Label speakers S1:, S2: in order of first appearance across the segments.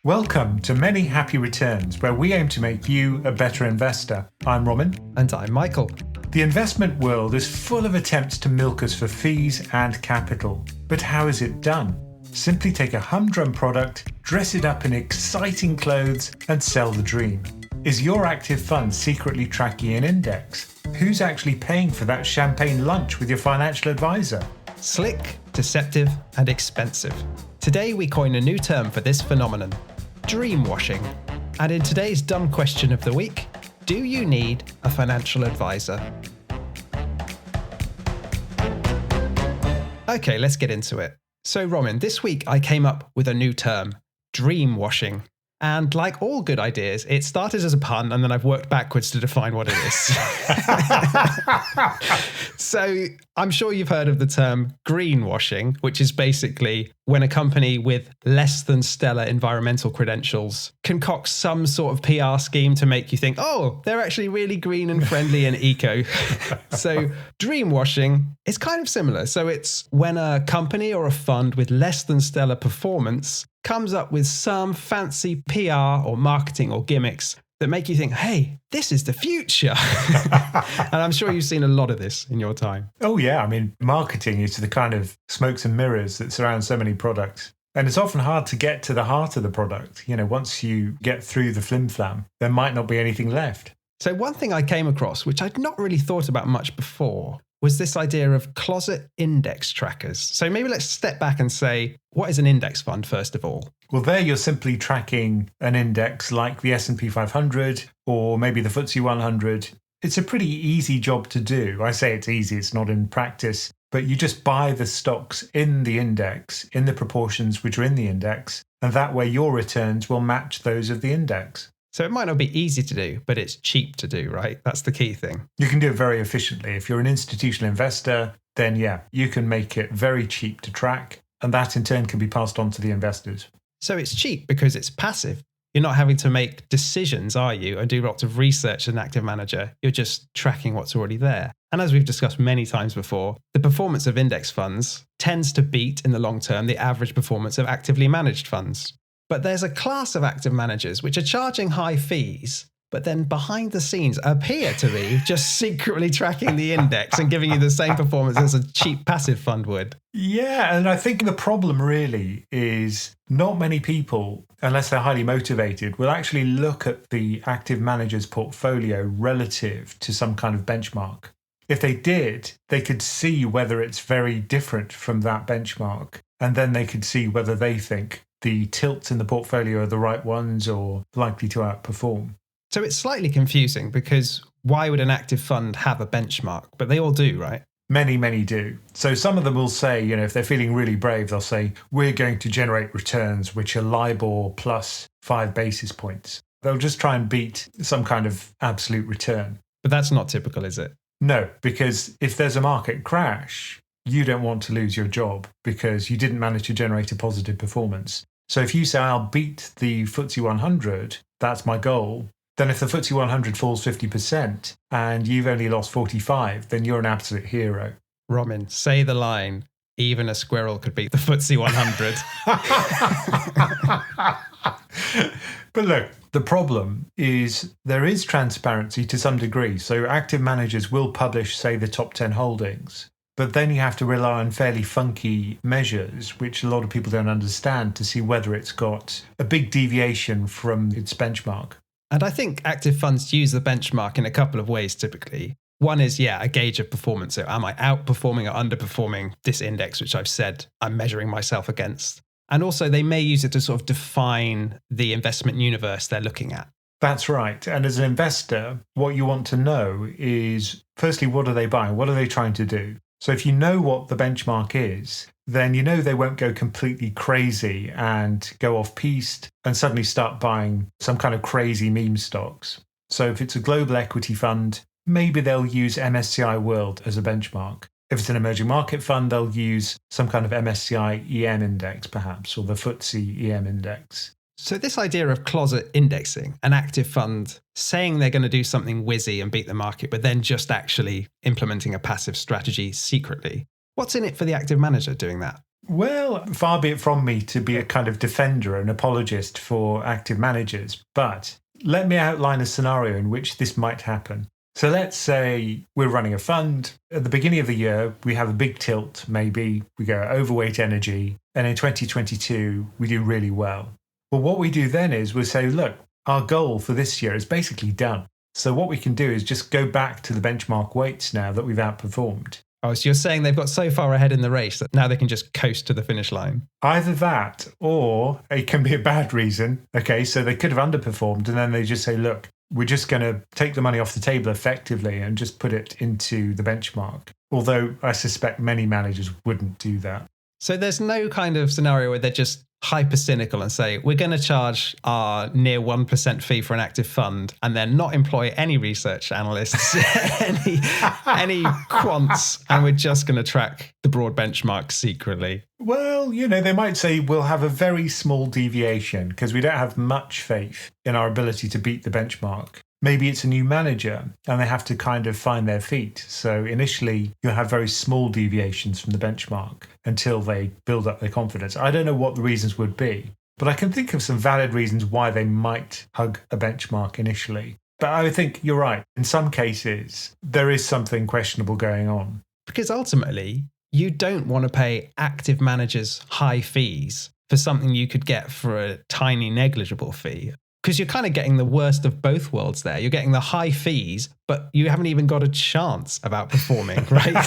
S1: Welcome to Many Happy Returns, where we aim to make you a better investor. I'm Roman.
S2: And I'm Michael.
S1: The investment world is full of attempts to milk us for fees and capital. But how is it done? Simply take a humdrum product, dress it up in exciting clothes, and sell the dream. Is your active fund secretly tracking an index? Who's actually paying for that champagne lunch with your financial advisor?
S2: Slick, deceptive, and expensive. Today we coin a new term for this phenomenon: dreamwashing. And in today's dumb question of the week, do you need a financial advisor? Okay, let's get into it. So Roman, this week I came up with a new term: dreamwashing. And like all good ideas, it started as a pun and then I've worked backwards to define what it is. So I'm sure you've heard of the term greenwashing, which is basically when a company with less than stellar environmental credentials concocts some sort of PR scheme to make you think, oh, they're actually really green and friendly and eco. So dreamwashing is kind of similar. So it's when a company or a fund with less than stellar performance comes up with some fancy PR or marketing or gimmicks that make you think, hey, this is the future. And I'm sure you've seen a lot of this in your time.
S1: Oh yeah, I mean, marketing is the kind of smokes and mirrors that surround so many products. And it's often hard to get to the heart of the product. You know, once you get through the flim-flam, there might not be anything left.
S2: So one thing I came across, which I'd not really thought about much before, was this idea of closet index trackers. So maybe let's step back and say, what is an index fund, first of all?
S1: Well, there you're simply tracking an index like the S&P 500 or maybe the FTSE 100. It's a pretty easy job to do. I say it's easy, it's not in practice, but you just buy the stocks in the index, in the proportions which are in the index, and that way your returns will match those of the index.
S2: So it might not be easy to do, but it's cheap to do, right? That's the key thing.
S1: You can do it very efficiently. If you're an institutional investor, then yeah, you can make it very cheap to track, and that in turn can be passed on to the investors.
S2: So it's cheap because it's passive. You're not having to make decisions, are you, and do lots of research as an active manager. You're just tracking what's already there. And as we've discussed many times before, the performance of index funds tends to beat in the long term the average performance of actively managed funds. But there's a class of active managers which are charging high fees, but then behind the scenes appear to be just secretly tracking the index and giving you the same performance as a cheap passive fund would.
S1: Yeah, and I think the problem really is not many people, unless they're highly motivated, will actually look at the active manager's portfolio relative to some kind of benchmark. If they did, they could see whether it's very different from that benchmark, and then they could see whether they think the tilts in the portfolio are the right ones or likely to outperform.
S2: So it's slightly confusing because why would an active fund have a benchmark? But they all do, right?
S1: Many do. So some of them will say, you know, if they're feeling really brave, they'll say, we're going to generate returns which are LIBOR plus 5 basis points. They'll just try and beat some kind of absolute return.
S2: But that's not typical, is it?
S1: No, because if there's a market crash, you don't want to lose your job because you didn't manage to generate a positive performance. So if you say, I'll beat the FTSE 100, that's my goal, then if the FTSE 100 falls 50% and you've only lost 45, then you're an absolute hero.
S2: Roman, say the line, even a squirrel could beat the FTSE 100.
S1: But look, the problem is there is transparency to some degree. So active managers will publish, say, the top 10 holdings. But then you have to rely on fairly funky measures, which a lot of people don't understand, to see whether it's got a big deviation from its benchmark.
S2: And I think active funds use the benchmark in a couple of ways typically. One is, a gauge of performance. So am I outperforming or underperforming this index, which I've said I'm measuring myself against? And also they may use it to sort of define the investment universe they're looking at.
S1: That's right. And as an investor, what you want to know is, firstly, what are they buying? What are they trying to do? So if you know what the benchmark is, then you know they won't go completely crazy and go off-piste and suddenly start buying some kind of crazy meme stocks. So if it's a global equity fund, maybe they'll use MSCI World as a benchmark. If it's an emerging market fund, they'll use some kind of MSCI EM index, perhaps, or the FTSE EM index.
S2: So this idea of closet indexing, an active fund saying they're going to do something whizzy and beat the market, but then just actually implementing a passive strategy secretly. What's in it for the active manager doing that?
S1: Well, far be it from me to be a kind of defender and apologist for active managers, but let me outline a scenario in which this might happen. So let's say we're running a fund. At the beginning of the year, we have a big tilt, maybe we go overweight energy, and in 2022, we do really well. Well, what we do then is we say, look, our goal for this year is basically done. So what we can do is just go back to the benchmark weights now that we've outperformed.
S2: Oh, so you're saying they've got so far ahead in the race that now they can just coast to the finish line?
S1: Either that, or it can be a bad reason. Okay, so they could have underperformed, and then they just say, look, we're just going to take the money off the table effectively and just put it into the benchmark. Although I suspect many managers wouldn't do that.
S2: So there's no kind of scenario where they're just hyper cynical and say, we're going to charge our near 1% fee for an active fund and then not employ any research analysts, any quants, and we're just going to track the broad benchmark secretly.
S1: Well, they might say we'll have a very small deviation because we don't have much faith in our ability to beat the benchmark. Maybe it's a new manager and they have to kind of find their feet. So initially, you'll have very small deviations from the benchmark until they build up their confidence. I don't know what the reasons would be, but I can think of some valid reasons why they might hug a benchmark initially. But I think you're right. In some cases, there is something questionable going on.
S2: Because ultimately, you don't want to pay active managers high fees for something you could get for a tiny negligible fee. Because you're kind of getting the worst of both worlds there. You're getting the high fees, but you haven't even got a chance of outperforming, right?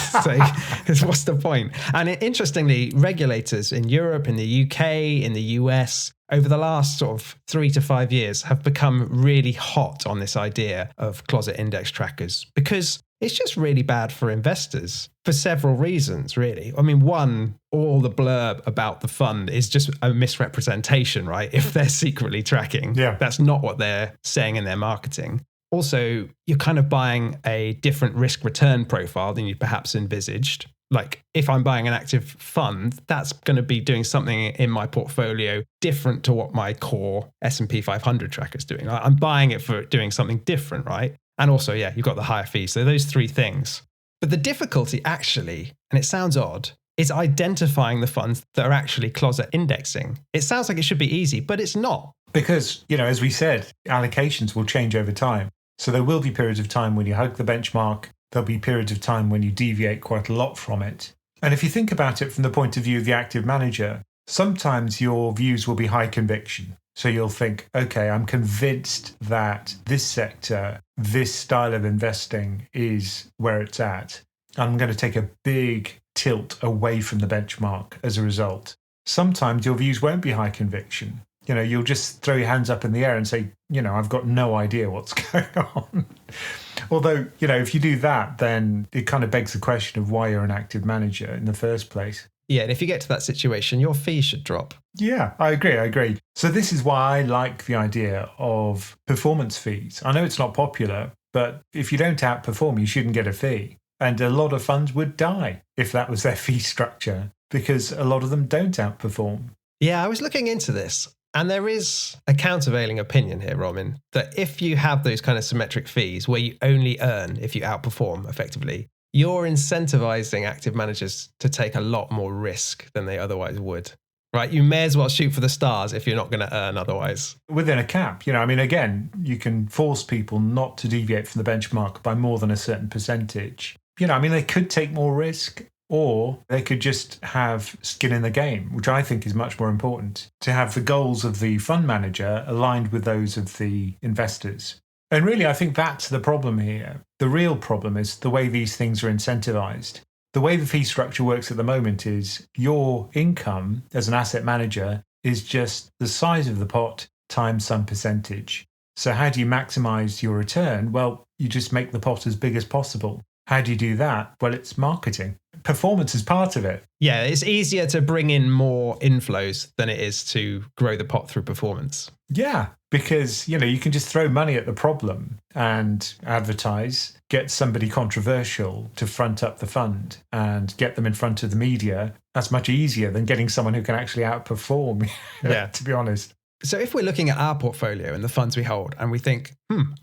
S2: So what's the point? And interestingly, regulators in Europe, in the UK, in the US, over the last sort of 3 to 5 years have become really hot on this idea of closet index trackers because it's just really bad for investors for several reasons, really. I mean, one, all the blurb about the fund is just a misrepresentation, right? If they're secretly tracking, that's not what they're saying in their marketing. Also, you're kind of buying a different risk return profile than you perhaps envisaged. Like if I'm buying an active fund, that's going to be doing something in my portfolio different to what my core S&P 500 tracker is doing. I'm buying it for doing something different, right? And also, you've got the higher fees. So those three things. But the difficulty actually, and it sounds odd, is identifying the funds that are actually closet indexing. It sounds like it should be easy, but it's not.
S1: Because, as we said, allocations will change over time. So there will be periods of time when you hug the benchmark. There'll be periods of time when you deviate quite a lot from it. And if you think about it from the point of view of the active manager, sometimes your views will be high conviction. So you'll think, okay, I'm convinced that this sector, this style of investing is where it's at. I'm going to take a big tilt away from the benchmark as a result. Sometimes your views won't be high conviction. You'll just throw your hands up in the air and say, I've got no idea what's going on. Although, if you do that, then it kind of begs the question of why you're an active manager in the first place.
S2: Yeah, and if you get to that situation, your fee should drop.
S1: Yeah, I agree. So this is why I like the idea of performance fees. I know it's not popular, but if you don't outperform, you shouldn't get a fee. And a lot of funds would die if that was their fee structure, because a lot of them don't outperform.
S2: Yeah, I was looking into this. And there is a countervailing opinion here, Roman, that if you have those kind of symmetric fees where you only earn if you outperform effectively, you're incentivizing active managers to take a lot more risk than they otherwise would, right? You may as well shoot for the stars if you're not going to earn otherwise.
S1: Within a cap, again, you can force people not to deviate from the benchmark by more than a certain percentage. They could take more risk. Or they could just have skin in the game, which I think is much more important, to have the goals of the fund manager aligned with those of the investors. And really, I think that's the problem here. The real problem is the way these things are incentivized. The way the fee structure works at the moment is your income as an asset manager is just the size of the pot times some percentage. So how do you maximize your return? Well, you just make the pot as big as possible. How do you do that? Well, it's marketing. Performance is part of it.
S2: Yeah, it's easier to bring in more inflows than it is to grow the pot through performance.
S1: Yeah, because, you can just throw money at the problem and advertise, get somebody controversial to front up the fund and get them in front of the media. That's much easier than getting someone who can actually outperform, to be honest.
S2: So if we're looking at our portfolio and the funds we hold and we think,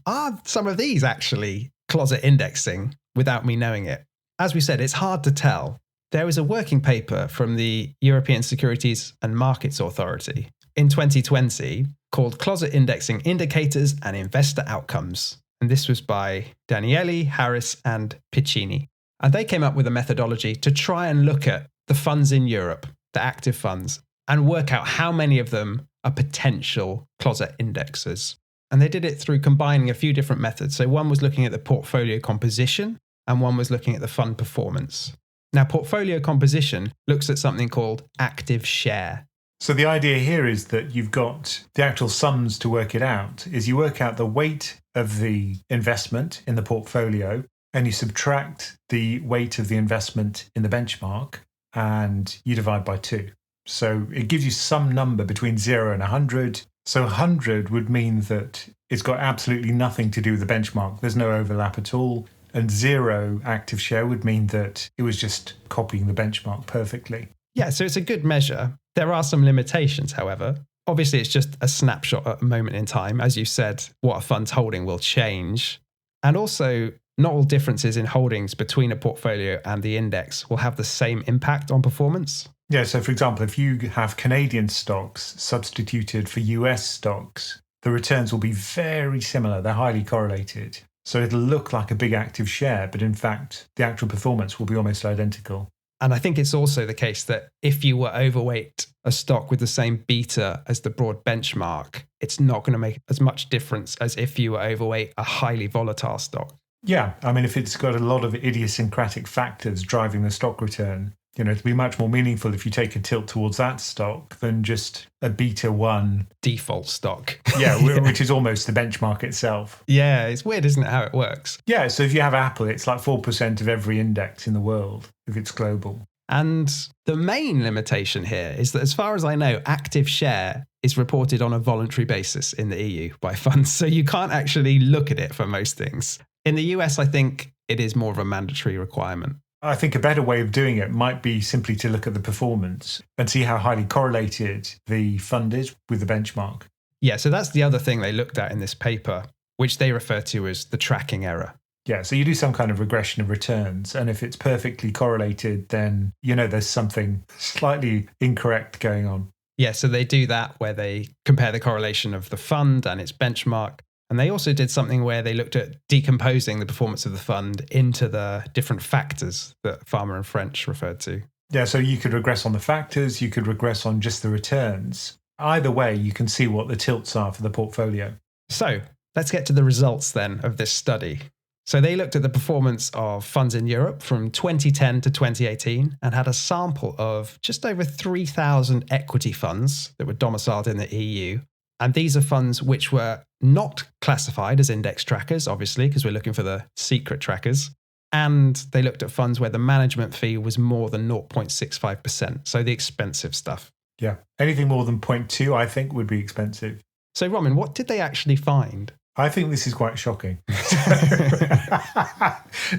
S2: are some of these actually closet indexing without me knowing it? As we said, it's hard to tell. There was a working paper from the European Securities and Markets Authority in 2020 called Closet Indexing Indicators and Investor Outcomes. And this was by Daniele, Harris, and Piccini. And they came up with a methodology to try and look at the funds in Europe, the active funds, and work out how many of them are potential closet indexers. And they did it through combining a few different methods. So one was looking at the portfolio composition, and one was looking at the fund performance. Now, portfolio composition looks at something called active share.
S1: So the idea here is that you've got the actual sums to work it out, is you work out the weight of the investment in the portfolio, and you subtract the weight of the investment in the benchmark, and you divide by 2. So it gives you some number between 0 and 100. So 100 would mean that it's got absolutely nothing to do with the benchmark. There's no overlap at all. And 0 active share would mean that it was just copying the benchmark perfectly.
S2: Yeah, so it's a good measure. There are some limitations, however. Obviously, it's just a snapshot at a moment in time. As you said, what a fund's holding will change. And also, not all differences in holdings between a portfolio and the index will have the same impact on performance.
S1: Yeah, so for example, if you have Canadian stocks substituted for US stocks, the returns will be very similar. They're highly correlated. So it'll look like a big active share, but in fact, the actual performance will be almost identical.
S2: And I think it's also the case that if you were overweight a stock with the same beta as the broad benchmark, it's not going to make as much difference as if you were overweight a highly volatile stock.
S1: Yeah, I mean, if it's got a lot of idiosyncratic factors driving the stock return, it'll be much more meaningful if you take a tilt towards that stock than just a beta 1
S2: default stock.
S1: Yeah, which is almost the benchmark itself.
S2: Yeah, it's weird, isn't it, how it works?
S1: Yeah, so if you have Apple, it's like 4% of every index in the world if it's global.
S2: And the main limitation here is that, as far as I know, active share is reported on a voluntary basis in the EU by funds. So you can't actually look at it for most things. In the US, I think it is more of a mandatory requirement.
S1: I think a better way of doing it might be simply to look at the performance and see how highly correlated the fund is with the benchmark.
S2: Yeah, so that's the other thing they looked at in this paper, which they refer to as the tracking error.
S1: Yeah, so you do some kind of regression of returns, and if it's perfectly correlated, then there's something slightly incorrect going on.
S2: Yeah, so they do that where they compare the correlation of the fund and its benchmark. And they also did something where they looked at decomposing the performance of the fund into the different factors that Farmer and French referred to.
S1: Yeah, so you could regress on the factors, you could regress on just the returns. Either way, you can see what the tilts are for the portfolio.
S2: So let's get to the results then of this study. So they looked at the performance of funds in Europe from 2010 to 2018 and had a sample of just over 3,000 equity funds that were domiciled in the EU. And these are funds which were not classified as index trackers, obviously, because we're looking for the secret trackers. And they looked at funds where the management fee was more than 0.65%, so the expensive stuff.
S1: Yeah, anything more than 0.2, I think, would be expensive.
S2: So, Roman, what did they actually find?
S1: I think this is quite shocking.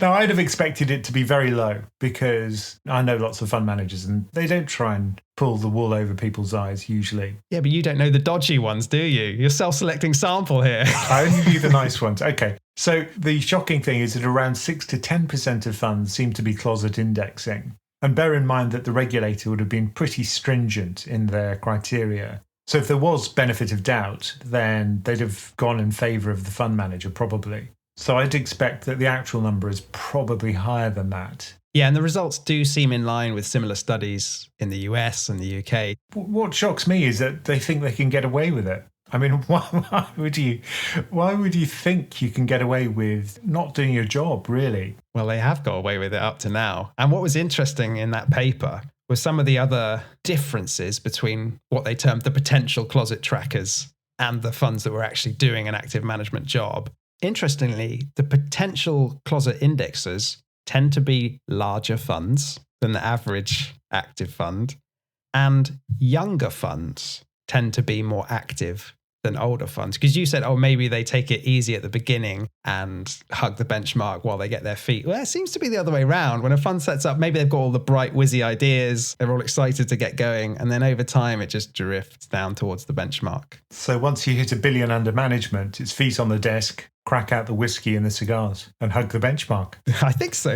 S1: Now, I'd have expected it to be very low because I know lots of fund managers and they don't try and pull the wool over people's eyes usually.
S2: Yeah, but you don't know the dodgy ones, do you? You're self-selecting sample here.
S1: I only do the nice ones. Okay. So the shocking thing is that around 6 to 10% of funds seem to be closet indexing. And bear in mind that the regulator would have been pretty stringent in their criteria. So if there was benefit of doubt, then they'd have gone in favour of the fund manager, probably. So I'd expect that the actual number is probably higher than that.
S2: Yeah, and the results do seem in line with similar studies in the US and the UK.
S1: What shocks me is that they think they can get away with it. I mean, why would you think you can get away with not doing your job, really?
S2: Well, they have got away with it up to now. And what was interesting in that paper was some of the other differences between what they termed the potential closet trackers and the funds that were actually doing an active management job. Interestingly, the potential closet indexers tend to be larger funds than the average active fund, and younger funds tend to be more active than older funds. Because you said, maybe they take it easy at the beginning and hug the benchmark while they get their feet. Well, it seems to be the other way around. When a fund sets up, maybe they've got all the bright, whizzy ideas. They're all excited to get going. And then over time, it just drifts down towards the benchmark.
S1: So once you hit $1 billion under management, it's feet on the desk, crack out the whiskey and the cigars and hug the benchmark.
S2: I think so.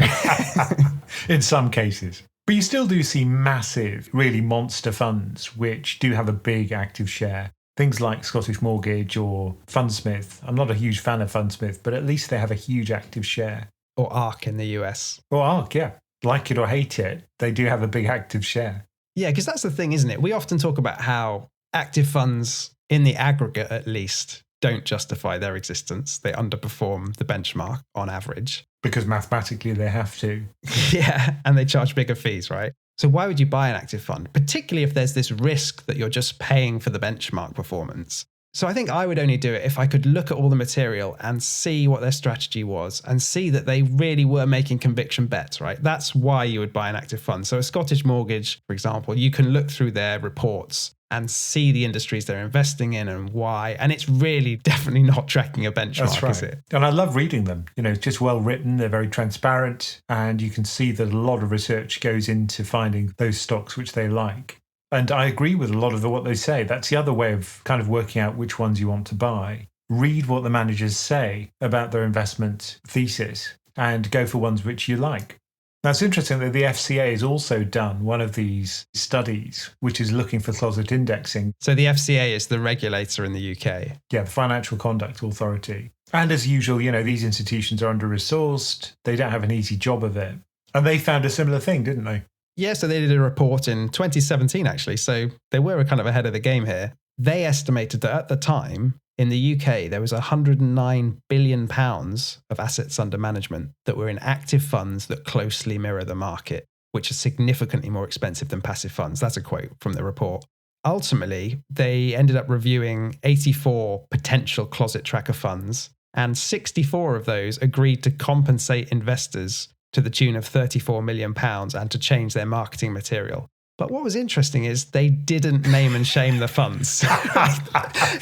S1: In some cases. But But you still do see massive, really monster funds, which do have a big active share. Things like Scottish Mortgage or Fundsmith. I'm not a huge fan of Fundsmith, but at least they have a huge active share.
S2: Or ARC in the US.
S1: Or ARC, yeah. Like it or hate it, they do have a big active share.
S2: Yeah, because that's the thing, isn't it? We often talk about how active funds, in the aggregate at least, don't justify their existence. They underperform the benchmark on average.
S1: Because mathematically they have to.
S2: Yeah, and they charge bigger fees, right? So why would you buy an active fund? Particularly if there's this risk that you're just paying for the benchmark performance. So I think I would only do it if I could look at all the material and see what their strategy was and see that they really were making conviction bets, right? That's why you would buy an active fund. So a Scottish Mortgage, for example, you can look through their reports and see the industries they're investing in and why. And it's really definitely not tracking a benchmark,
S1: That's right.
S2: is it?
S1: And I love reading them. It's just well written. They're very transparent. And you can see that a lot of research goes into finding those stocks which they like. And I agree with a lot of what they say. That's the other way of kind of working out which ones you want to buy. Read what the managers say about their investment thesis and go for ones which you like. Now, it's interesting that the FCA has also done one of these studies, which is looking for closet indexing.
S2: So the FCA is the regulator in the UK.
S1: Yeah, the Financial Conduct Authority. And as usual, these institutions are under-resourced. They don't have an easy job of it. And they found a similar thing, didn't they?
S2: Yeah, so they did a report in 2017, actually. So they were kind of ahead of the game here. They estimated that at the time, in the UK, there was £109 billion of assets under management that were in active funds that closely mirror the market, which are significantly more expensive than passive funds. That's a quote from the report. Ultimately, they ended up reviewing 84 potential closet tracker funds, and 64 of those agreed to compensate investors to the tune of £34 million and to change their marketing material. But what was interesting is they didn't name and shame the funds.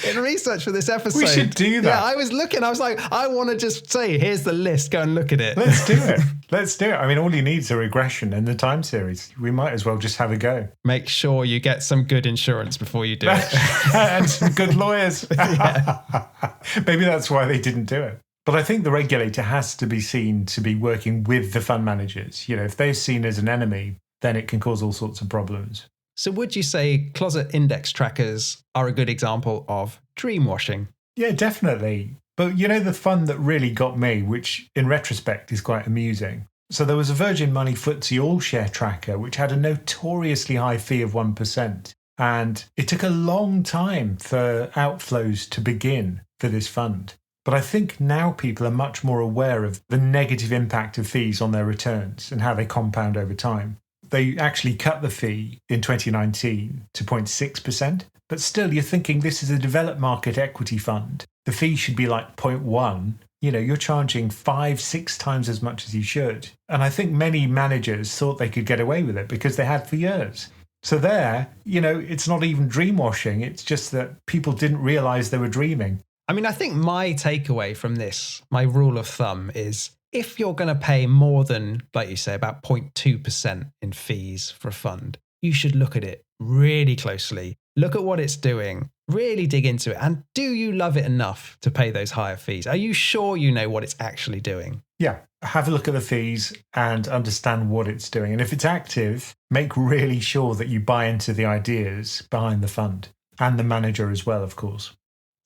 S2: In research for this episode.
S1: We should do that.
S2: Yeah, I was looking, I was like, I want to just say, here's the list, go and look at it.
S1: Let's do it. Let's do it. I mean, all you need is a regression and the time series. We might as well just have a go.
S2: Make sure you get some good insurance before you do it.
S1: And some good lawyers. Maybe that's why they didn't do it. But I think the regulator has to be seen to be working with the fund managers. If they're seen as an enemy, then it can cause all sorts of problems.
S2: So would you say closet index trackers are a good example of dreamwashing?
S1: Yeah, definitely. But the fund that really got me, which in retrospect is quite amusing. So there was a Virgin Money FTSE All-Share tracker, which had a notoriously high fee of 1%. And it took a long time for outflows to begin for this fund. But I think now people are much more aware of the negative impact of fees on their returns and how they compound over time. They actually cut the fee in 2019 to 0.6%. But still, you're thinking this is a developed market equity fund. The fee should be like 0.1. You're charging 5-6 times as much as you should. And I think many managers thought they could get away with it because they had for years. So there, it's not even dreamwashing. It's just that people didn't realize they were dreaming.
S2: I mean, I think my takeaway from this, my rule of thumb is if you're going to pay more than, like you say, about 0.2% in fees for a fund, you should look at it really closely. Look at what it's doing, really dig into it. And do you love it enough to pay those higher fees? Are you sure you know what it's actually doing?
S1: Yeah, have a look at the fees and understand what it's doing. And if it's active, make really sure that you buy into the ideas behind the fund and the manager as well, of course.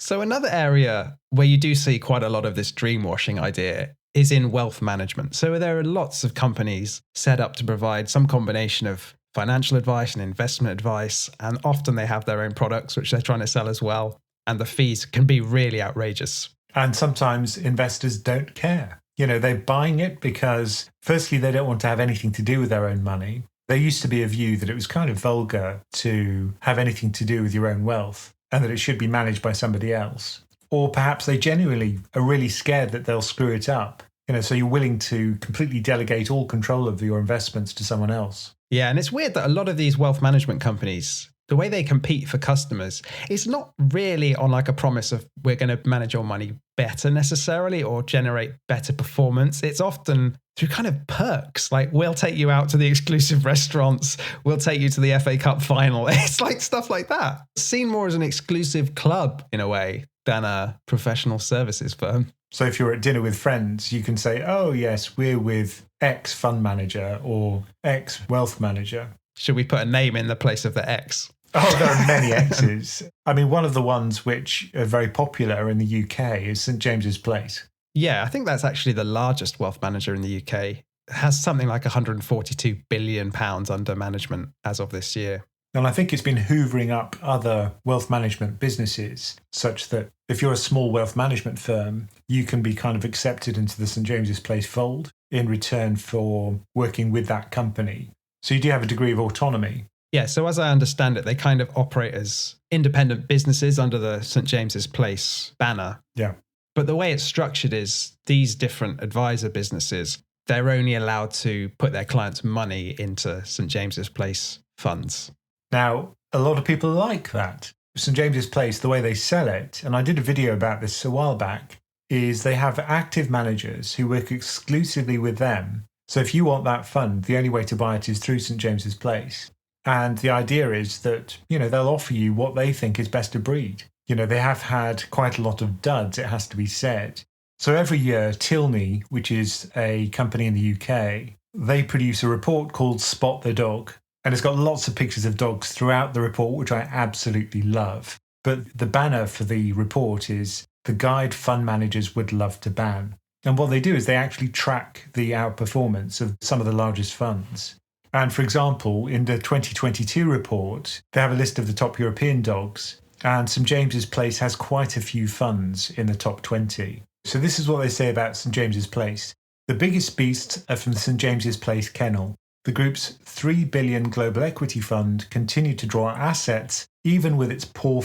S2: So another area where you do see quite a lot of this dreamwashing idea is in wealth management. So there are lots of companies set up to provide some combination of financial advice and investment advice, and often they have their own products which they're trying to sell as well, and the fees can be really outrageous.
S1: And sometimes investors don't care. They're buying it because, firstly, they don't want to have anything to do with their own money. There used to be a view that it was kind of vulgar to have anything to do with your own wealth and that it should be managed by somebody else. Or perhaps they genuinely are really scared that they'll screw it up. So you're willing to completely delegate all control of your investments to someone else.
S2: Yeah, and it's weird that a lot of these wealth management companies, the way they compete for customers, is not really on like a promise of we're going to manage your money better necessarily or generate better performance. It's often through kind of perks, like we'll take you out to the exclusive restaurants, we'll take you to the FA Cup final. It's like stuff like that. It's seen more as an exclusive club in a way than a professional services firm.
S1: So if you're at dinner with friends, you can say, oh, yes, we're with X fund manager or X wealth manager.
S2: Should we put a name in the place of the X?
S1: Oh, there are many X's. I mean, one of the ones which are very popular in the UK is St James's Place.
S2: Yeah, I think that's actually the largest wealth manager in the UK. It has something like £142 billion under management as of this year.
S1: And I think it's been hoovering up other wealth management businesses such that if you're a small wealth management firm, you can be kind of accepted into the St James's Place fold in return for working with that company. So you do have a degree of autonomy.
S2: Yeah, so as I understand it, they kind of operate as independent businesses under the St James's Place banner.
S1: Yeah.
S2: But the way it's structured is these different advisor businesses, they're only allowed to put their clients' money into St James's Place funds.
S1: Now, a lot of people like that. St James's Place, the way they sell it, and I did a video about this a while back, is they have active managers who work exclusively with them. So if you want that fund, the only way to buy it is through St James's Place. And the idea is that, they'll offer you what they think is best of breed. They have had quite a lot of duds, it has to be said. So every year, Tilney, which is a company in the UK, they produce a report called Spot the Dog. And it's got lots of pictures of dogs throughout the report, which I absolutely love. But the banner for the report is the guide fund managers would love to ban. And what they do is they actually track the outperformance of some of the largest funds. And for example, in the 2022 report, they have a list of the top European dogs. And St James's Place has quite a few funds in the top 20. So this is what they say about St James's Place. The biggest beasts are from the St James's Place kennel. The group's $3 billion global equity fund continued to draw assets even with its poor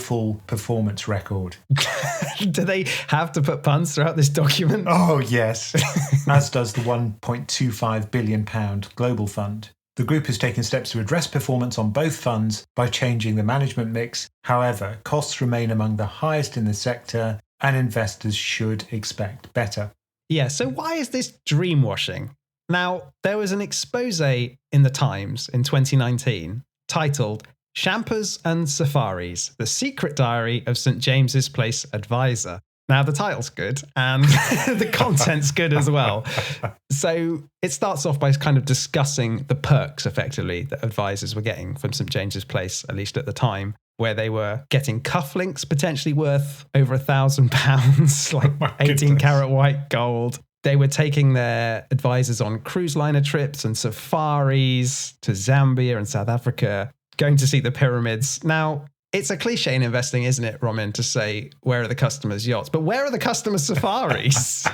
S1: performance record.
S2: Do they have to put puns throughout this document?
S1: Oh, yes. As does the £1.25 billion global fund. The group has taken steps to address performance on both funds by changing the management mix. However, costs remain among the highest in the sector and investors should expect better.
S2: Yeah, so why is this dreamwashing? Now, there was an expose in the Times in 2019 titled Champers and Safaris, The Secret Diary of St James's Place Advisor. Now, the title's good and the content's good as well. So it starts off by kind of discussing the perks, effectively, that advisors were getting from St James's Place, at least at the time, where they were getting cufflinks potentially worth over £1,000, like 18-carat white gold. They were taking their advisors on cruise liner trips and safaris to Zambia and South Africa, going to see the pyramids. Now, it's a cliche in investing, isn't it, Roman, to say, where are the customers' yachts? But where are the customers' safaris?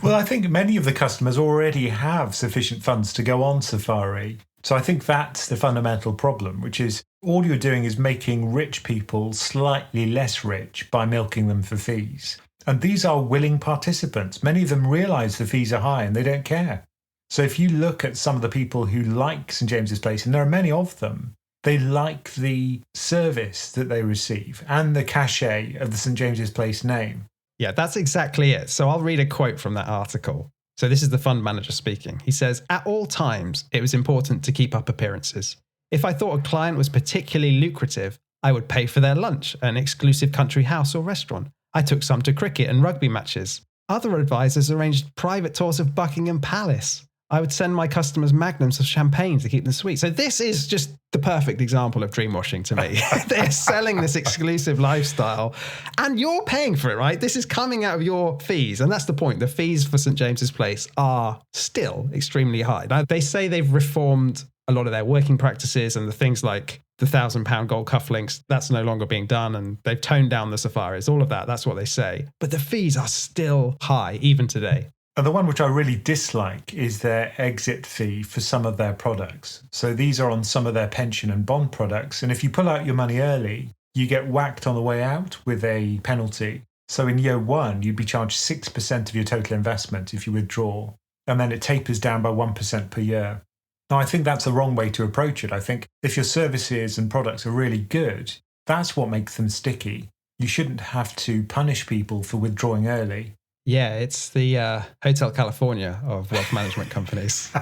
S1: Well, I think many of the customers already have sufficient funds to go on safari. So I think that's the fundamental problem, which is all you're doing is making rich people slightly less rich by milking them for fees. And these are willing participants. Many of them realise the fees are high and they don't care. So if you look at some of the people who like St James's Place, and there are many of them, they like the service that they receive and the cachet of the St James's Place name.
S2: Yeah, that's exactly it. So I'll read a quote from that article. So this is the fund manager speaking. He says, at all times, it was important to keep up appearances. If I thought a client was particularly lucrative, I would pay for their lunch at an exclusive country house or restaurant. I took some to cricket and rugby matches. Other advisors arranged private tours of Buckingham Palace. I would send my customers magnums of champagne to keep them sweet. So this is just the perfect example of dreamwashing to me. They're selling this exclusive lifestyle and you're paying for it, right? This is coming out of your fees. And that's the point. The fees for St James's Place are still extremely high. Now, they say they've reformed a lot of their working practices and the things like the £1,000 gold cufflinks, that's no longer being done. And they've toned down the safaris, all of that. That's what they say. But the fees are still high, even today.
S1: And the one which I really dislike is their exit fee for some of their products. So these are on some of their pension and bond products. And if you pull out your money early, you get whacked on the way out with a penalty. So in year one, you'd be charged 6% of your total investment if you withdraw. And then it tapers down by 1% per year. Now, I think that's the wrong way to approach it. I think if your services and products are really good, that's what makes them sticky. You shouldn't have to punish people for withdrawing early.
S2: Yeah, it's the Hotel California of wealth management companies.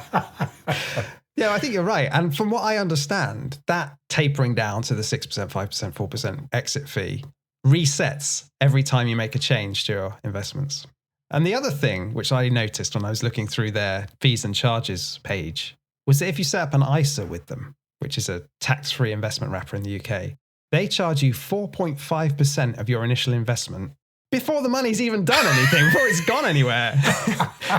S2: Yeah, I think you're right. And from what I understand, that tapering down to the 6%, 5%, 4% exit fee, resets every time you make a change to your investments. And the other thing, which I noticed when I was looking through their fees and charges page, was that if you set up an ISA with them, which is a tax-free investment wrapper in the UK, they charge you 4.5% of your initial investment before the money's even done anything, before it's gone anywhere,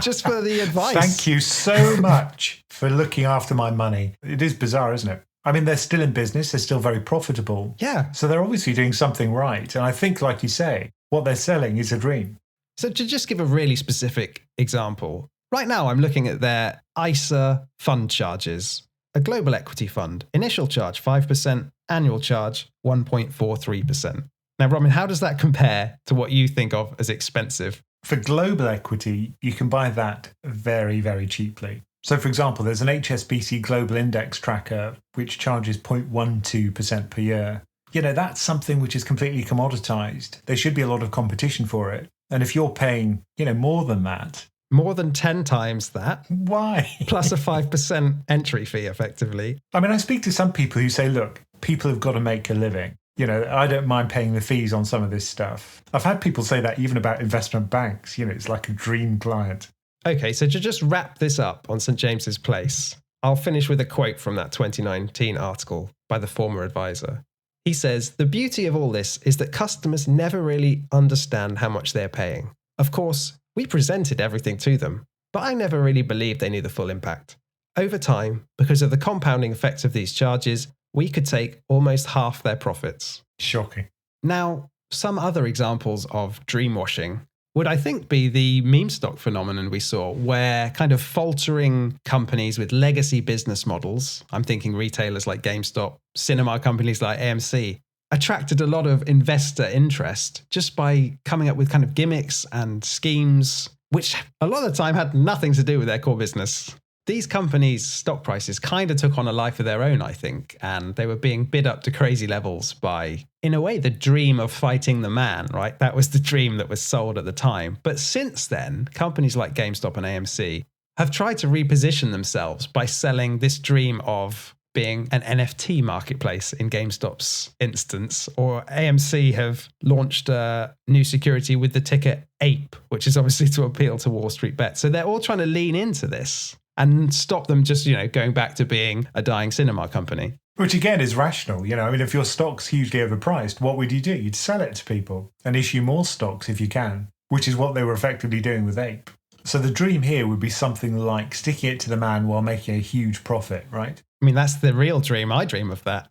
S2: just for the advice.
S1: Thank you so much for looking after my money. It is bizarre, isn't it? I mean, they're still in business. They're still very profitable.
S2: Yeah.
S1: So they're obviously doing something right. And I think, like you say, what they're selling is a dream.
S2: So to just give a really specific example, right now I'm looking at their ISA fund charges. A global equity fund, initial charge 5%, annual charge 1.43%. Now, Robin, how does that compare to what you think of as expensive?
S1: For global equity, you can buy that very, very cheaply. So, for example, there's an HSBC Global Index tracker which charges 0.12% per year. You know, that's something which is completely commoditized. There should be a lot of competition for it. And if you're paying, more than that,
S2: more than 10 times that.
S1: Why?
S2: Plus a 5% entry fee, effectively.
S1: I mean, I speak to some people who say, look, people have got to make a living. I don't mind paying the fees on some of this stuff. I've had people say that even about investment banks. It's like a dream client.
S2: Okay, so to just wrap this up on St. James's Place, I'll finish with a quote from that 2019 article by the former advisor. He says, "The beauty of all this is that customers never really understand how much they're paying. Of course, we presented everything to them, but I never really believed they knew the full impact. Over time, because of the compounding effects of these charges, we could take almost half their profits."
S1: Shocking.
S2: Now, some other examples of dreamwashing would, I think, be the meme stock phenomenon we saw, where kind of faltering companies with legacy business models, I'm thinking retailers like GameStop, cinema companies like AMC, attracted a lot of investor interest just by coming up with kind of gimmicks and schemes, which a lot of the time had nothing to do with their core business. These companies' stock prices kind of took on a life of their own, I think, and they were being bid up to crazy levels by, in a way, the dream of fighting the man, right? That was the dream that was sold at the time. But since then, companies like GameStop and AMC have tried to reposition themselves by selling this dream of being an NFT marketplace in GameStop's instance, or AMC have launched a new security with the ticker APE, which is obviously to appeal to Wall Street bets. So they're all trying to lean into this and stop them just, going back to being a dying cinema company.
S1: Which again is rational. If your stock's hugely overpriced, what would you do? You'd sell it to people and issue more stocks if you can, which is what they were effectively doing with APE. So the dream here would be something like sticking it to the man while making a huge profit, right?
S2: I mean, that's the real dream. I dream of that.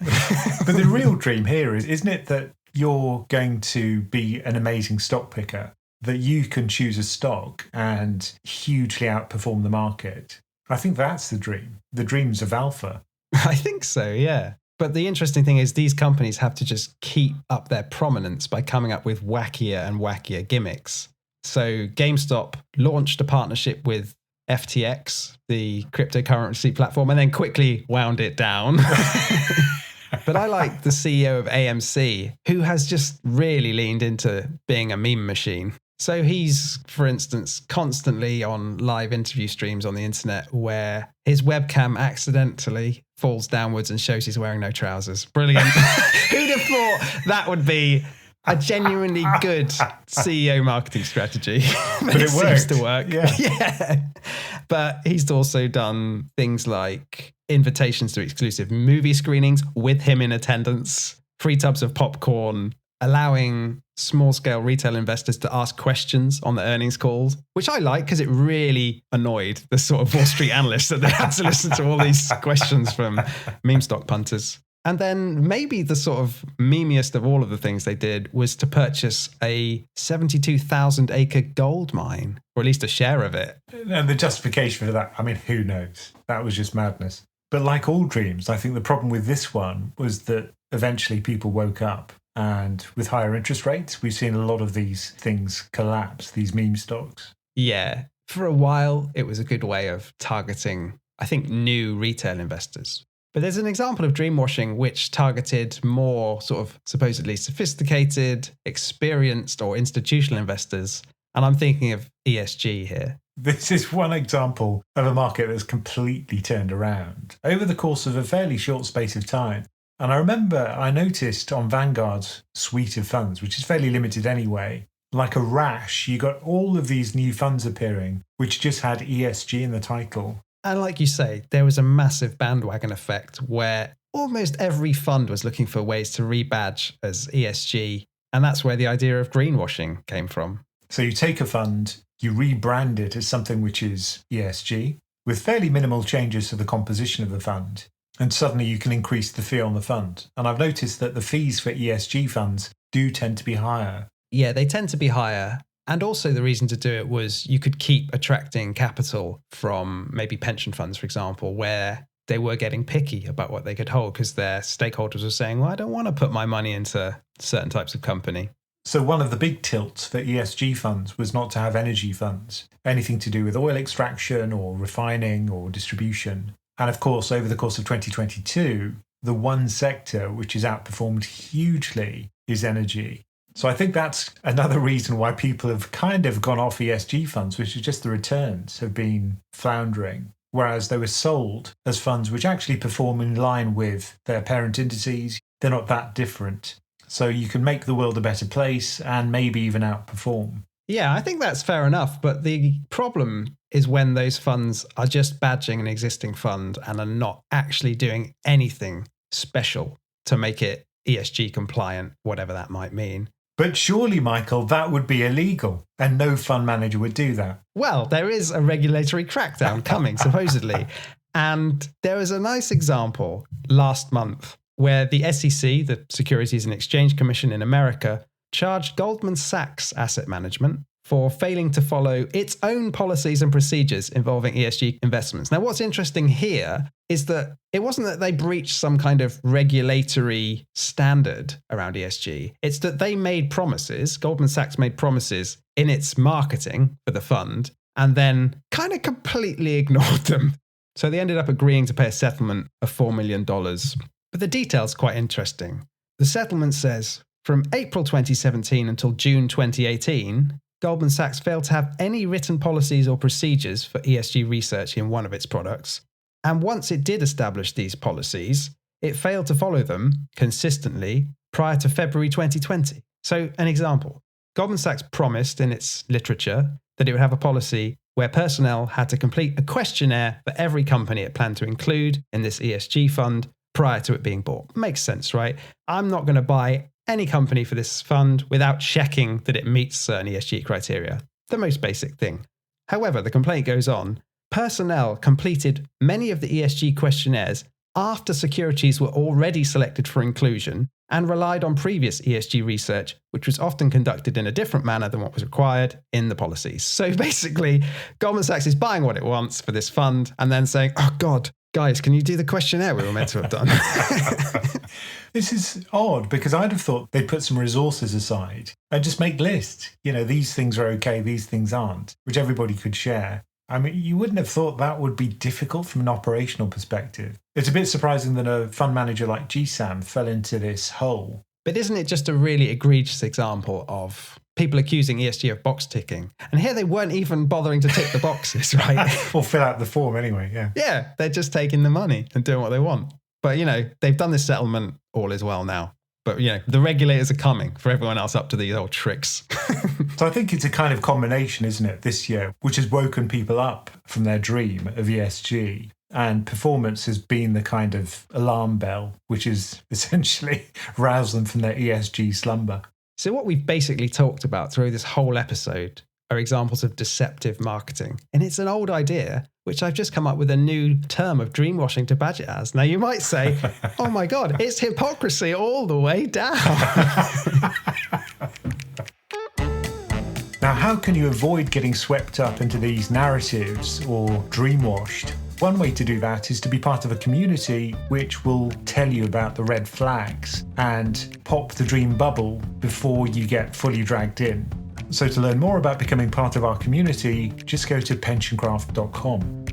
S1: But the real dream here isn't it that you're going to be an amazing stock picker, that you can choose a stock and hugely outperform the market? I think that's the dream. The dreams of alpha.
S2: I think so, yeah. But the interesting thing is these companies have to just keep up their prominence by coming up with wackier and wackier gimmicks. So GameStop launched a partnership with FTX, the cryptocurrency platform, and then quickly wound it down. But I like the CEO of AMC, who has just really leaned into being a meme machine. So he's, for instance, constantly on live interview streams on the internet where his webcam accidentally falls downwards and shows he's wearing no trousers. Brilliant. Who'd have thought that would be a genuinely good CEO marketing strategy?
S1: But it
S2: seems
S1: worked.
S2: to work. Yeah. But he's also done things like invitations to exclusive movie screenings with him in attendance, free tubs of popcorn, allowing small-scale retail investors to ask questions on the earnings calls, which I like because it really annoyed the sort of Wall Street analysts that they had to listen to all these questions from meme stock punters. And then maybe the sort of memeiest of all of the things they did was to purchase a 72,000-acre gold mine, or at least a share of it.
S1: And the justification for that, I mean, who knows? That was just madness. But like all dreams, I think the problem with this one was that eventually people woke up. And with higher interest rates, we've seen a lot of these things collapse, these meme stocks.
S2: Yeah. For a while, it was a good way of targeting, I think, new retail investors. But there's an example of dreamwashing which targeted more sort of supposedly sophisticated, experienced or institutional investors. And I'm thinking of ESG here.
S1: This is one example of a market that's completely turned around over the course of a fairly short space of time. And I remember I noticed on Vanguard's suite of funds, which is fairly limited anyway, like a rash, you got all of these new funds appearing, which just had ESG in the title.
S2: And like you say, there was a massive bandwagon effect where almost every fund was looking for ways to rebadge as ESG. And that's where the idea of greenwashing came from.
S1: So you take a fund, you rebrand it as something which is ESG, with fairly minimal changes to the composition of the fund. And suddenly you can increase the fee on the fund. And I've noticed that the fees for ESG funds do tend to be higher.
S2: Yeah, they tend to be higher. And also the reason to do it was you could keep attracting capital from maybe pension funds, for example, where they were getting picky about what they could hold because their stakeholders were saying, well, I don't want to put my money into certain types of company.
S1: So one of the big tilts for ESG funds was not to have energy funds, anything to do with oil extraction or refining or distribution. And of course, over the course of 2022, the one sector which has outperformed hugely is energy. So I think that's another reason why people have kind of gone off ESG funds, which is just the returns have been floundering, whereas they were sold as funds which actually perform in line with their parent indices. They're not that different. So you can make the world a better place and maybe even outperform.
S2: Yeah, I think that's fair enough. But the problem is when those funds are just badging an existing fund and are not actually doing anything special to make it ESG compliant, whatever that might mean.
S1: But surely, Michael, that would be illegal and no fund manager would do that.
S2: Well, there is a regulatory crackdown coming, supposedly. And there was a nice example last month where the SEC, the Securities and Exchange Commission in America, charged Goldman Sachs Asset Management for failing to follow its own policies and procedures involving ESG investments. Now, what's interesting here is that it wasn't that they breached some kind of regulatory standard around ESG. It's that they made promises, Goldman Sachs made promises in its marketing for the fund, and then kind of completely ignored them. So they ended up agreeing to pay a settlement of $4 million. But the detail's quite interesting. The settlement says, from April 2017 until June 2018, Goldman Sachs failed to have any written policies or procedures for ESG research in one of its products. And once it did establish these policies, it failed to follow them consistently prior to February 2020. So, an example. Goldman Sachs promised in its literature that it would have a policy where personnel had to complete a questionnaire for every company it planned to include in this ESG fund prior to it being bought. Makes sense, right? I'm not going to buy any company for this fund without checking that it meets certain ESG criteria. The most basic thing. However, the complaint goes on. Personnel completed many of the ESG questionnaires after securities were already selected for inclusion and relied on previous ESG research, which was often conducted in a different manner than what was required in the policies. So basically, Goldman Sachs is buying what it wants for this fund and then saying, oh God, guys, can you do the questionnaire we were meant to have done?
S1: This is odd because I'd have thought they'd put some resources aside and just make lists. You know, these things are okay, these things aren't, which everybody could share. I mean, you wouldn't have thought that would be difficult from an operational perspective. It's a bit surprising that a fund manager like GSAM fell into this hole.
S2: But isn't it just a really egregious example of people accusing ESG of box ticking? And here they weren't even bothering to tick the boxes, right?
S1: Or fill out the form anyway, yeah.
S2: Yeah, they're just taking the money and doing what they want. But, you know, they've done this settlement, all is well now. But, you know, the regulators are coming for everyone else up to these old tricks.
S1: So I think it's a kind of combination, isn't it, this year, which has woken people up from their dream of ESG. And performance has been the kind of alarm bell, which has essentially roused them from their ESG slumber.
S2: So what we've basically talked about through this whole episode are examples of deceptive marketing. And it's an old idea, which I've just come up with a new term of dreamwashing to badge it as. Now you might say, oh my God, it's hypocrisy all the way down.
S1: Now, how can you avoid getting swept up into these narratives or dreamwashed? One way to do that is to be part of a community which will tell you about the red flags and pop the dream bubble before you get fully dragged in. So to learn more about becoming part of our community, just go to PensionCraft.com.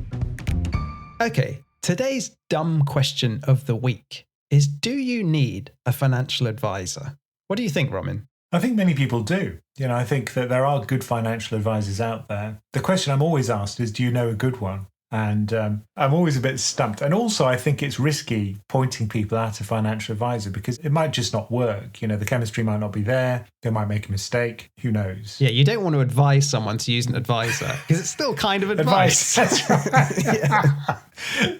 S2: Okay, today's dumb question of the week is, do you need a financial advisor? What do you think, Roman?
S1: I think many people do. I think that there are good financial advisors out there. The question I'm always asked is, do you know a good one? And I'm always a bit stumped. And also, I think it's risky pointing people at a financial advisor because it might just not work. The chemistry might not be there. They might make a mistake. Who knows?
S2: Yeah, you don't want to advise someone to use an advisor because it's still kind of advice.
S1: That's right.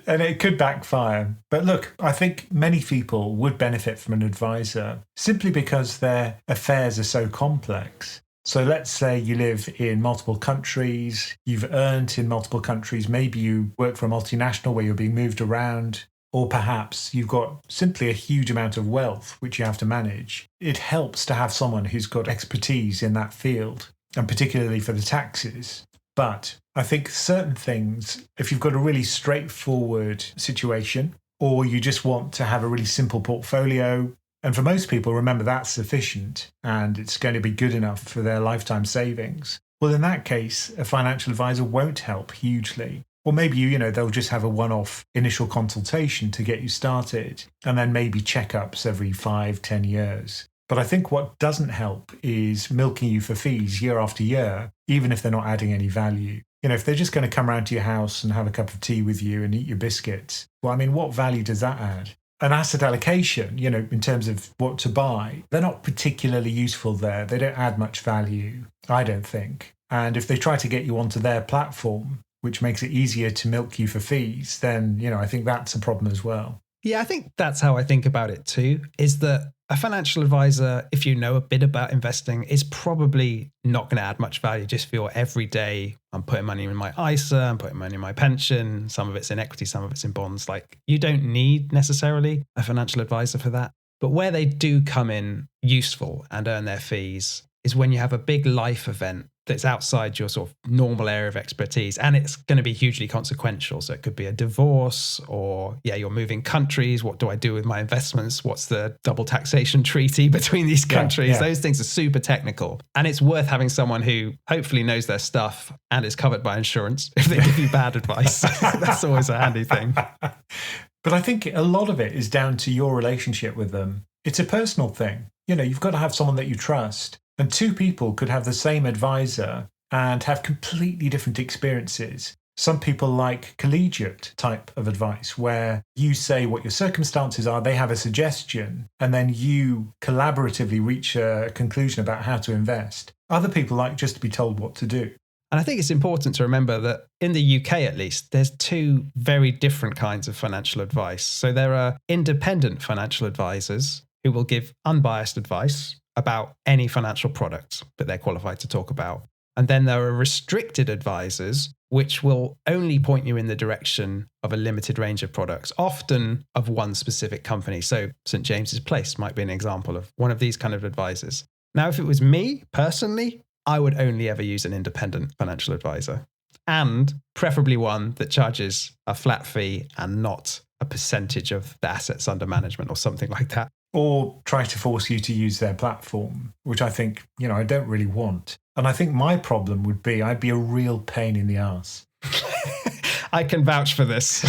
S1: And it could backfire. But look, I think many people would benefit from an advisor simply because their affairs are so complex. So let's say you live in multiple countries, you've earned in multiple countries, maybe you work for a multinational where you're being moved around, or perhaps you've got simply a huge amount of wealth which you have to manage. It helps to have someone who's got expertise in that field, and particularly for the taxes. But I think certain things, if you've got a really straightforward situation, or you just want to have a really simple portfolio, and for most people, remember, that's sufficient and it's going to be good enough for their lifetime savings. Well, in that case, a financial advisor won't help hugely. Or maybe, they'll just have a one-off initial consultation to get you started and then maybe checkups every 5-10 years. But I think what doesn't help is milking you for fees year after year, even if they're not adding any value. If they're just going to come around to your house and have a cup of tea with you and eat your biscuits, well, what value does that add? An asset allocation, in terms of what to buy, they're not particularly useful there. They don't add much value, I don't think. And if they try to get you onto their platform, which makes it easier to milk you for fees, then, I think that's a problem as well.
S2: Yeah, I think that's how I think about it too, is that a financial advisor, if you know a bit about investing, is probably not going to add much value just for your everyday, I'm putting money in my ISA, I'm putting money in my pension, some of it's in equity, some of it's in bonds. Like, you don't need necessarily a financial advisor for that. But where they do come in useful and earn their fees is when you have a big life event that's outside your sort of normal area of expertise, and it's going to be hugely consequential. So it could be a divorce, or you're moving countries. What do I do with my investments? What's the double taxation treaty between these countries?
S1: Yeah.
S2: Those things are super technical, and it's worth having someone who hopefully knows their stuff and is covered by insurance if they give you bad advice. That's always a handy thing.
S1: But I think a lot of it is down to your relationship with them. It's a personal thing. You've got to have someone that you trust. And two people could have the same advisor and have completely different experiences. Some people like collegiate type of advice where you say what your circumstances are, they have a suggestion, and then you collaboratively reach a conclusion about how to invest. Other people like just to be told what to do.
S2: And I think it's important to remember that in the UK, at least, there's two very different kinds of financial advice. So there are independent financial advisors who will give unbiased advice about any financial product that they're qualified to talk about. And then there are restricted advisors, which will only point you in the direction of a limited range of products, often of one specific company. So St. James's Place might be an example of one of these kind of advisors. Now, if it was me personally, I would only ever use an independent financial advisor, and preferably one that charges a flat fee and not a percentage of the assets under management or something like that.
S1: Or try to force you to use their platform, which I think, I don't really want. And I think my problem would be I'd be a real pain in the arse.
S2: I can vouch for this.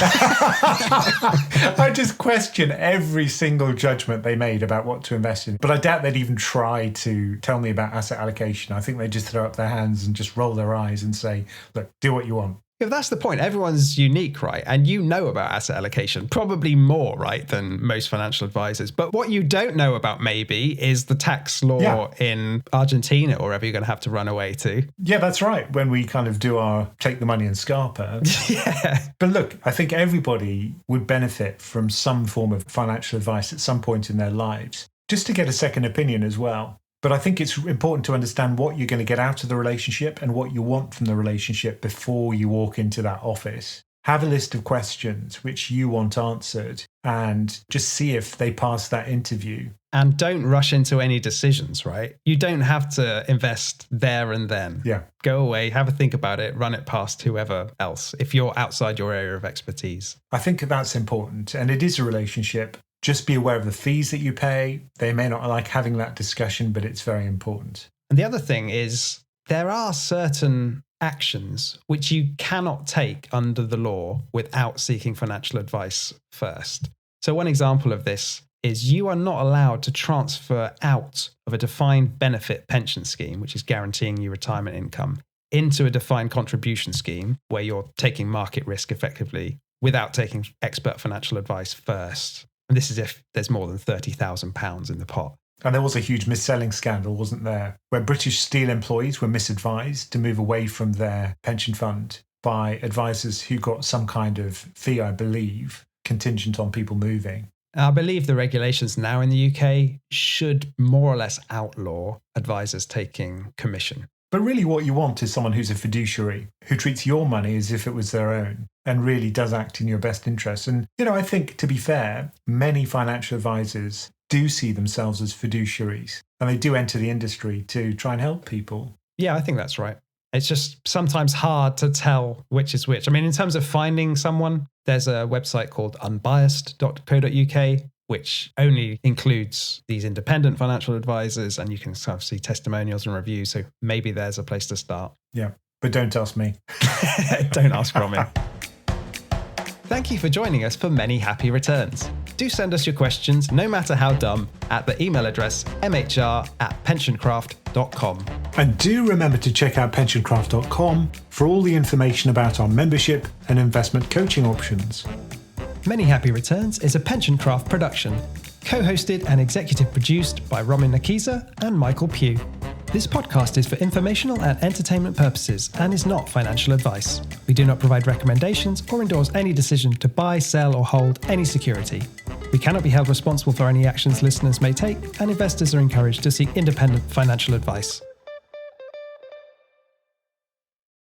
S1: I just question every single judgment they made about what to invest in. But I doubt they'd even try to tell me about asset allocation. I think they'd just throw up their hands and just roll their eyes and say, look, do what you want.
S2: If that's the point, everyone's unique, right? And you know about asset allocation, probably more, right, than most financial advisors. But what you don't know about maybe is the tax law in Argentina or wherever you're going to have to run away to.
S1: Yeah, that's right. When we kind of do our take the money and scarper.
S2: Yeah.
S1: But look, I think everybody would benefit from some form of financial advice at some point in their lives, just to get a second opinion as well. But I think it's important to understand what you're going to get out of the relationship and what you want from the relationship before you walk into that office. Have a list of questions which you want answered and just see if they pass that interview.
S2: And don't rush into any decisions, right? You don't have to invest there and then.
S1: Yeah.
S2: Go away, have a think about it, run it past whoever else if you're outside your area of expertise.
S1: I think that's important. And it is a relationship. Just be aware of the fees that you pay. They may not like having that discussion, but it's very important.
S2: And the other thing is there are certain actions which you cannot take under the law without seeking financial advice first. So one example of this is you are not allowed to transfer out of a defined benefit pension scheme, which is guaranteeing you retirement income, into a defined contribution scheme where you're taking market risk effectively without taking expert financial advice first. And this is if there's more than £30,000 in the pot.
S1: And there was a huge mis-selling scandal, wasn't there, where British Steel employees were misadvised to move away from their pension fund by advisors who got some kind of fee, I believe, contingent on people moving.
S2: I believe the regulations now in the UK should more or less outlaw advisors taking commission.
S1: But really what you want is someone who's a fiduciary, who treats your money as if it was their own and really does act in your best interest. And, I think, to be fair, many financial advisors do see themselves as fiduciaries and they do enter the industry to try and help people.
S2: Yeah, I think that's right. It's just sometimes hard to tell which is which. I mean, in terms of finding someone, there's a website called unbiased.co.uk, which only includes these independent financial advisors, and you can sort of see testimonials and reviews. So maybe there's a place to start.
S1: Yeah, but don't ask me.
S2: Don't ask Romy. Thank you for joining us for Many Happy Returns. Do send us your questions, no matter how dumb, at the email address mhr@pensioncraft.com.
S1: And do remember to check out PensionCraft.com for all the information about our membership and investment coaching options.
S2: Many Happy Returns is a PensionCraft production, co-hosted and executive produced by Romy Nakiza and Michael Pugh. This podcast is for informational and entertainment purposes and is not financial advice. We do not provide recommendations or endorse any decision to buy, sell, or hold any security. We cannot be held responsible for any actions listeners may take, and investors are encouraged to seek independent financial advice.